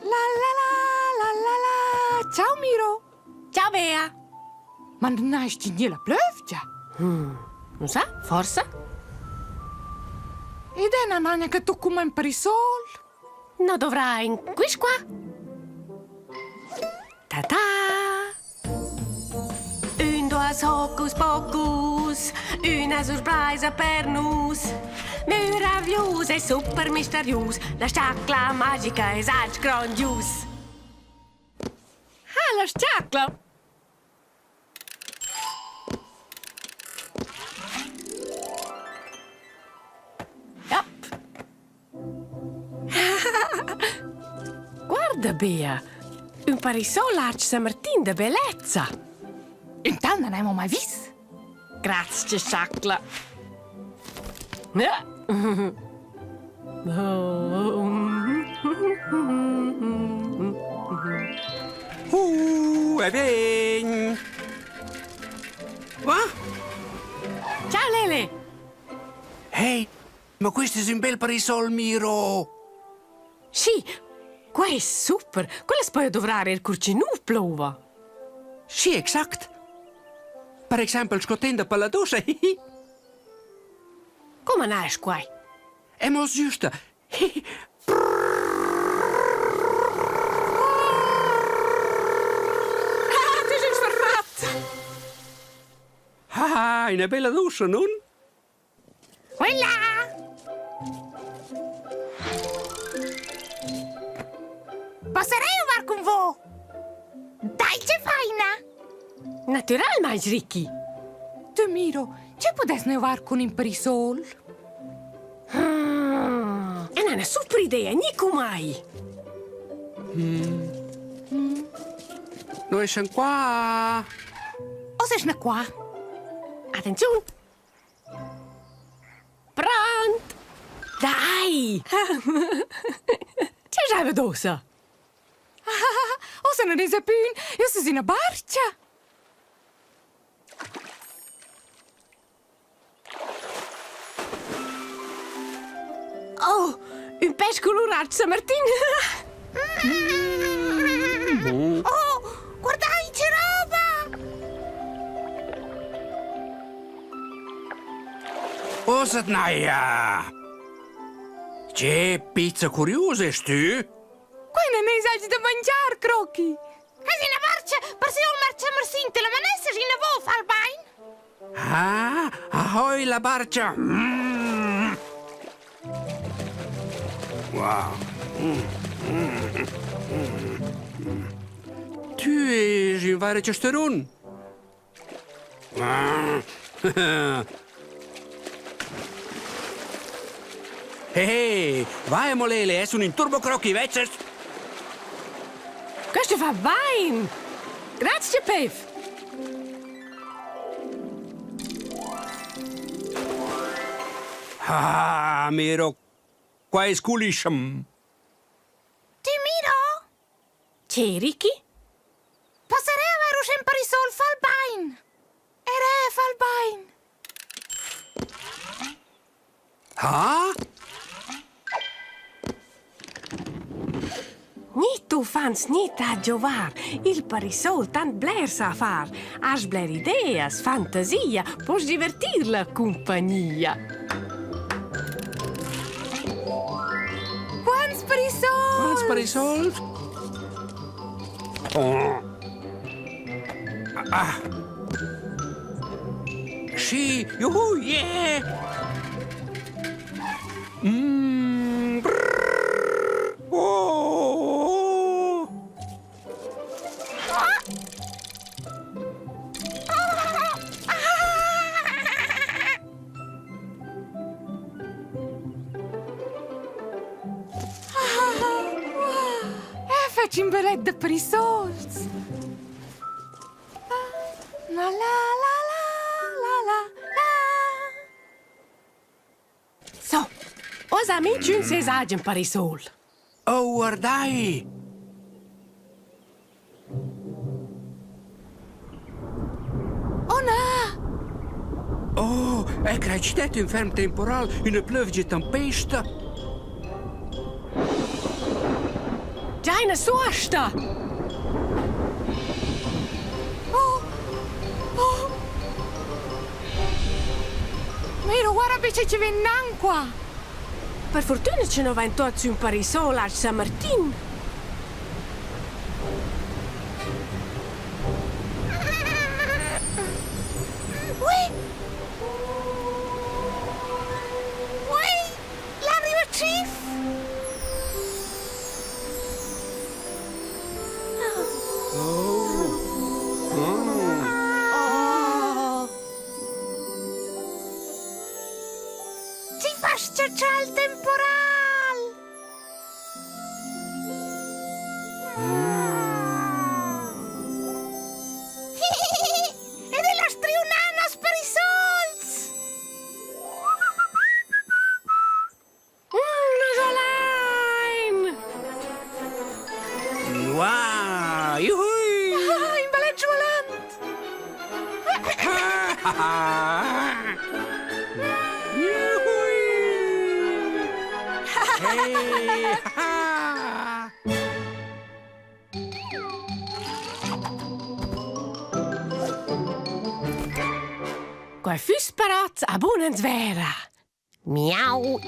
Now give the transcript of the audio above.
La la la la la la. Ciao Miro. Ciao Bea. Ma non hai la plövja? Non sa, forse? Ed è una nana che tu come per il sol? No dovrai in quis qua. Ta-ta! Un, dos, hocus pocus, una surpresa per nus. Meraviglius e super misterius, la sciacla magica e saig grandius. Ah, la sciacla! Yup. Guarda, Bea, un parasol a San Martin de bellezza. Intanto non abbiamo mai visto. Grazie, sciacla. E vieni! Va? Ciao, Lele. Ehi, ma questo è un bel parasol, Miro! Sì, qua è super. Quella spoi dovrare il curcinu plova. Sì, exakt! Per esempio, scottendo per la doccia. Come nasce qua? E mo giusto. Ah, tu sei sferrato. Ah, una bella doccia, non? Quella! Passerei a var con voi? Dai, c'è faina! Natural, mais Ricky. Tu Miro, c'è potessi nevar con in per il sol? È una super idea, nico mai. Noi siamo qua. O sei qua? Attenzione. Pronto. Dai. C'è già vedosa. O se non è sapun, io sono in una barca. Oh, un pesce colorato San Martin. Oh, guardai, c'è roba! Osa naia! C'è pizza curiosa, stu? Qua non ne sai da mangiare, crocchi. È in una barca, per se io marcia mersinte, la manessa in una vofa al bain. Ah, ahoi la barca! Wow! Tu es un vare cesteron? Hey, vai molele, es un turbo crocchi, veces? Questo fa bene. Grazie, Pev. Ah, Miro, qua è sculisham. Ti Miro? C'è Ricky? Passerei a ver uscire per il sol fa al bain. Ere fa al bain. Ah? Ni tu fans ni a giovar. Il parisol tant bler sa far. Has bler ideas, fantasia. Puoi divertir la compagnia. Quants per il sol? Quants per i soldi? Oh. Ah. Sì, yuhu, yeah! Brrr. Oh. Facci un beletto per i sol. La la la la la la. So, os amici un sesagen parisol. Oh, guardai! Oh no! Oh, è cresciuto un fermo temporale, una pioggia tempesta. Già suosta! Miro, guarda invece ci vennan qua. Per fortuna ce ne va in tutti un parisol a San Martin. Ui! Ui! L'arriva Chief! Ci fa schiacciare il temporal! Ed è la strionanas per i solz! Nasolein! Wow, juhui! Ah, in balleggio volant! Juhui! Hey, ha! Quai füs parat a bunens vera. Miau!